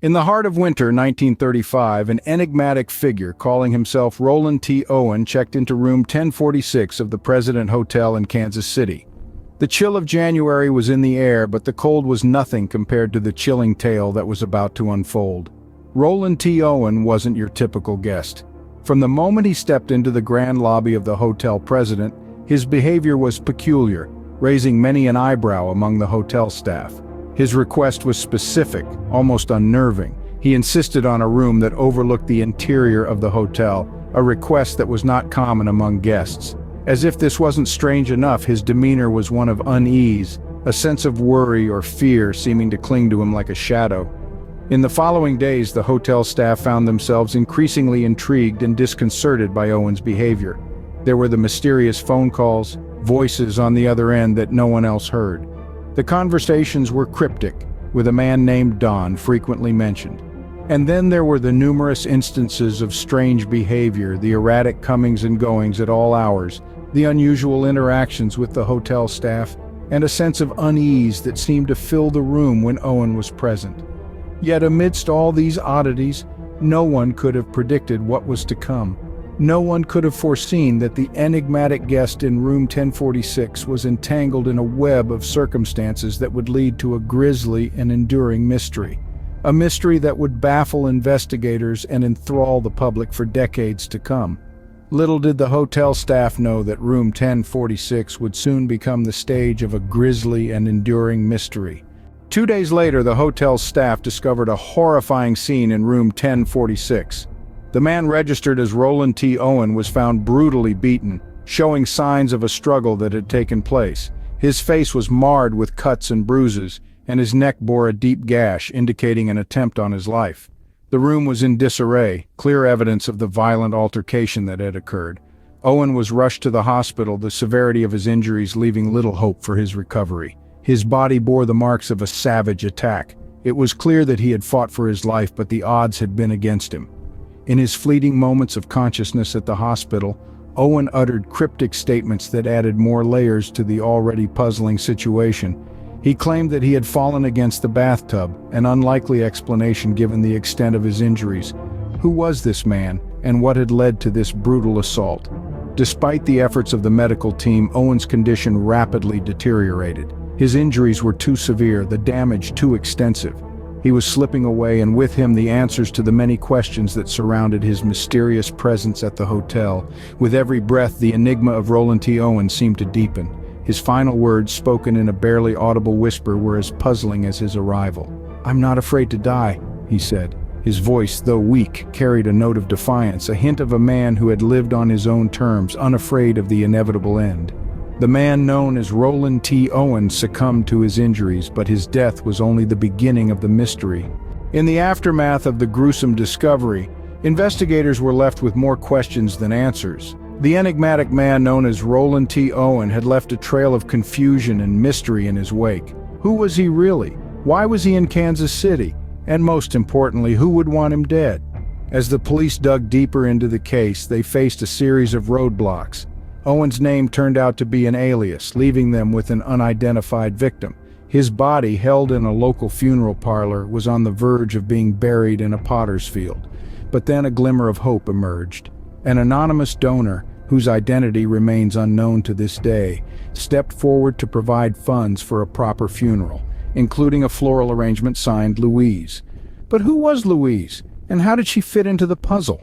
In the heart of winter 1935, an enigmatic figure calling himself Roland T. Owen checked into room 1046 of the President Hotel in Kansas City. The chill of January was in the air, but the cold was nothing compared to the chilling tale that was about to unfold. Roland T. Owen wasn't your typical guest. From the moment he stepped into the grand lobby of the hotel President, his behavior was peculiar, raising many an eyebrow among the hotel staff. His request was specific, almost unnerving. He insisted on a room that overlooked the interior of the hotel, a request that was not common among guests. As if this wasn't strange enough, his demeanor was one of unease, a sense of worry or fear seeming to cling to him like a shadow. In the following days, the hotel staff found themselves increasingly intrigued and disconcerted by Owen's behavior. There were the mysterious phone calls, voices on the other end that no one else heard. The conversations were cryptic, with a man named Don frequently mentioned. And then there were the numerous instances of strange behavior, the erratic comings and goings at all hours, the unusual interactions with the hotel staff, and a sense of unease that seemed to fill the room when Owen was present. Yet amidst all these oddities, no one could have predicted what was to come. No one could have foreseen that the enigmatic guest in room 1046 was entangled in a web of circumstances that would lead to a grisly and enduring mystery. A mystery that would baffle investigators and enthrall the public for decades to come. Little did the hotel staff know that room 1046 would soon become the stage of a grisly and enduring mystery. 2 days later, the hotel staff discovered a horrifying scene in room 1046. The man registered as Roland T. Owen was found brutally beaten, showing signs of a struggle that had taken place. His face was marred with cuts and bruises, and his neck bore a deep gash, indicating an attempt on his life. The room was in disarray, clear evidence of the violent altercation that had occurred. Owen was rushed to the hospital, the severity of his injuries leaving little hope for his recovery. His body bore the marks of a savage attack. It was clear that he had fought for his life, but the odds had been against him. In his fleeting moments of consciousness at the hospital, Owen uttered cryptic statements that added more layers to the already puzzling situation. He claimed that he had fallen against the bathtub, an unlikely explanation given the extent of his injuries. Who was this man, and what had led to this brutal assault? Despite the efforts of the medical team, Owen's condition rapidly deteriorated. His injuries were too severe, the damage too extensive. He was slipping away, and with him the answers to the many questions that surrounded his mysterious presence at the hotel. With every breath, the enigma of Roland T. Owen seemed to deepen. His final words, spoken in a barely audible whisper, were as puzzling as his arrival. "I'm not afraid to die," he said. His voice, though weak, carried a note of defiance, a hint of a man who had lived on his own terms, unafraid of the inevitable end. The man known as Roland T. Owen succumbed to his injuries, but his death was only the beginning of the mystery. In the aftermath of the gruesome discovery, investigators were left with more questions than answers. The enigmatic man known as Roland T. Owen had left a trail of confusion and mystery in his wake. Who was he really? Why was he in Kansas City? And most importantly, who would want him dead? As the police dug deeper into the case, they faced a series of roadblocks. Owen's name turned out to be an alias, leaving them with an unidentified victim. His body, held in a local funeral parlor, was on the verge of being buried in a potter's field. But then a glimmer of hope emerged. An anonymous donor, whose identity remains unknown to this day, stepped forward to provide funds for a proper funeral, including a floral arrangement signed Louise. But who was Louise, and how did she fit into the puzzle?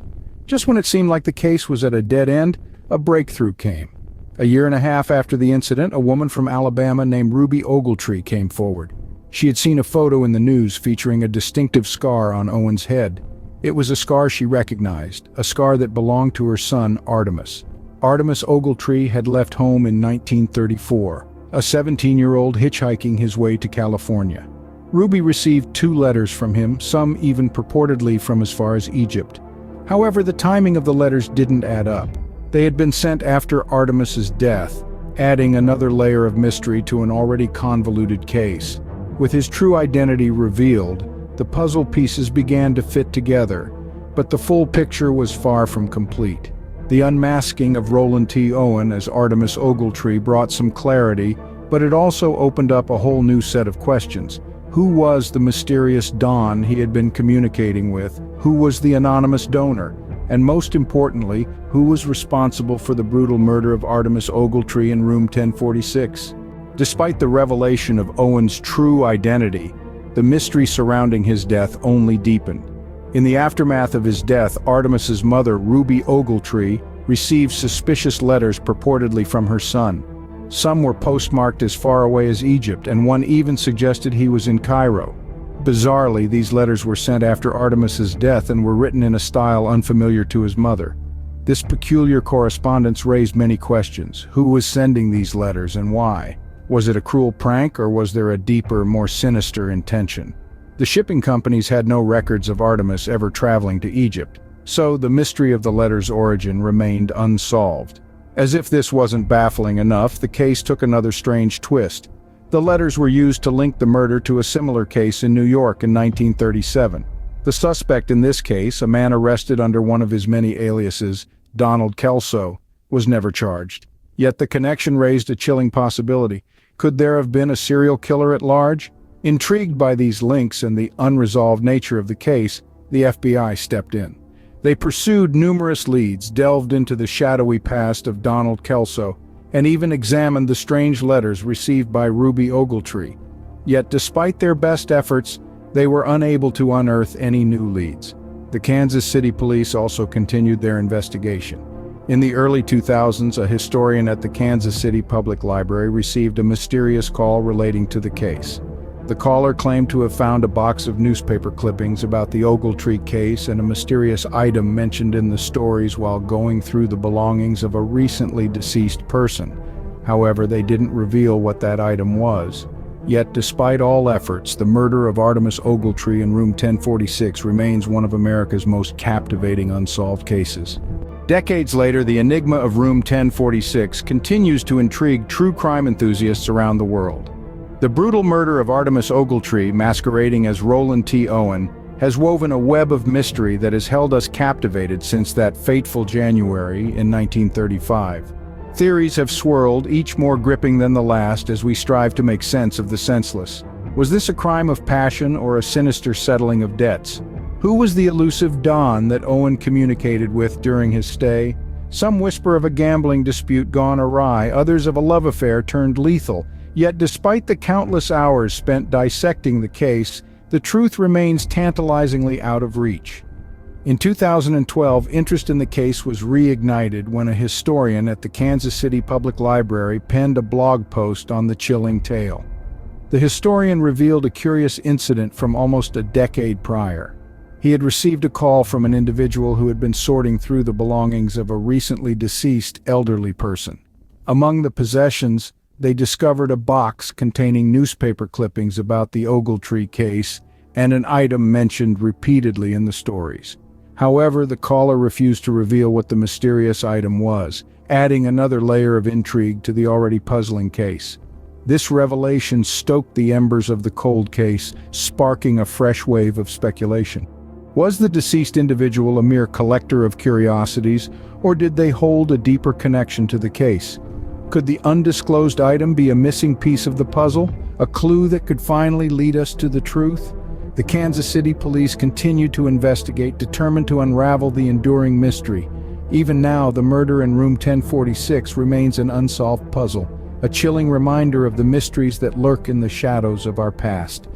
Just when it seemed like the case was at a dead end, a breakthrough came. A year and a half after the incident, a woman from Alabama named Ruby Ogletree came forward. She had seen a photo in the news featuring a distinctive scar on Owen's head. It was a scar she recognized, a scar that belonged to her son, Artemus. Artemus Ogletree had left home in 1934, a 17-year-old hitchhiking his way to California. Ruby received 2 letters from him, some even purportedly from as far as Egypt. However, the timing of the letters didn't add up. They had been sent after Artemus's death, adding another layer of mystery to an already convoluted case. With his true identity revealed, the puzzle pieces began to fit together, but the full picture was far from complete. The unmasking of Roland T. Owen as Artemus Ogletree brought some clarity, but it also opened up a whole new set of questions. Who was the mysterious Don he had been communicating with? Who was the anonymous donor? And most importantly, who was responsible for the brutal murder of Artemus Ogletree in room 1046? Despite the revelation of Owen's true identity, the mystery surrounding his death only deepened. In the aftermath of his death, Artemis's mother, Ruby Ogletree, received suspicious letters purportedly from her son. Some were postmarked as far away as Egypt, and one even suggested he was in Cairo. Bizarrely, these letters were sent after Artemis's death and were written in a style unfamiliar to his mother. This peculiar correspondence raised many questions. Who was sending these letters and why? Was it a cruel prank, or was there a deeper, more sinister intention? The shipping companies had no records of Artemis ever traveling to Egypt, so the mystery of the letters' origin remained unsolved. As if this wasn't baffling enough, the case took another strange twist. The letters were used to link the murder to a similar case in New York in 1937. The suspect in this case, a man arrested under one of his many aliases, Donald Kelso, was never charged. Yet the connection raised a chilling possibility. Could there have been a serial killer at large? Intrigued by these links and the unresolved nature of the case, the FBI stepped in. They pursued numerous leads, delved into the shadowy past of Donald Kelso, and even examined the strange letters received by Ruby Ogletree. Yet despite their best efforts, they were unable to unearth any new leads. The Kansas City police also continued their investigation. In the early 2000s, a historian at the Kansas City Public Library received a mysterious call relating to the case. The caller claimed to have found a box of newspaper clippings about the Ogletree case and a mysterious item mentioned in the stories while going through the belongings of a recently deceased person. However, they didn't reveal what that item was. Yet, despite all efforts, the murder of Artemus Ogletree in room 1046 remains one of America's most captivating unsolved cases. Decades later, the enigma of room 1046 continues to intrigue true crime enthusiasts around the world. The brutal murder of Artemus Ogletree, masquerading as Roland T. Owen, has woven a web of mystery that has held us captivated since that fateful January in 1935. Theories have swirled, each more gripping than the last, as we strive to make sense of the senseless. Was this a crime of passion or a sinister settling of debts? Who was the elusive Don that Owen communicated with during his stay? Some whisper of a gambling dispute gone awry, others of a love affair turned lethal. Yet despite the countless hours spent dissecting the case, the truth remains tantalizingly out of reach. In 2012, interest in the case was reignited when a historian at the Kansas City Public Library penned a blog post on the chilling tale. The historian revealed a curious incident from almost a decade prior. He had received a call from an individual who had been sorting through the belongings of a recently deceased elderly person. Among the possessions, they discovered a box containing newspaper clippings about the Ogletree case and an item mentioned repeatedly in the stories. However, the caller refused to reveal what the mysterious item was, adding another layer of intrigue to the already puzzling case. This revelation stoked the embers of the cold case, sparking a fresh wave of speculation. Was the deceased individual a mere collector of curiosities, or did they hold a deeper connection to the case? Could the undisclosed item be a missing piece of the puzzle, a clue that could finally lead us to the truth? The Kansas City police continue to investigate, determined to unravel the enduring mystery. Even now, the murder in room 1046 remains an unsolved puzzle, a chilling reminder of the mysteries that lurk in the shadows of our past.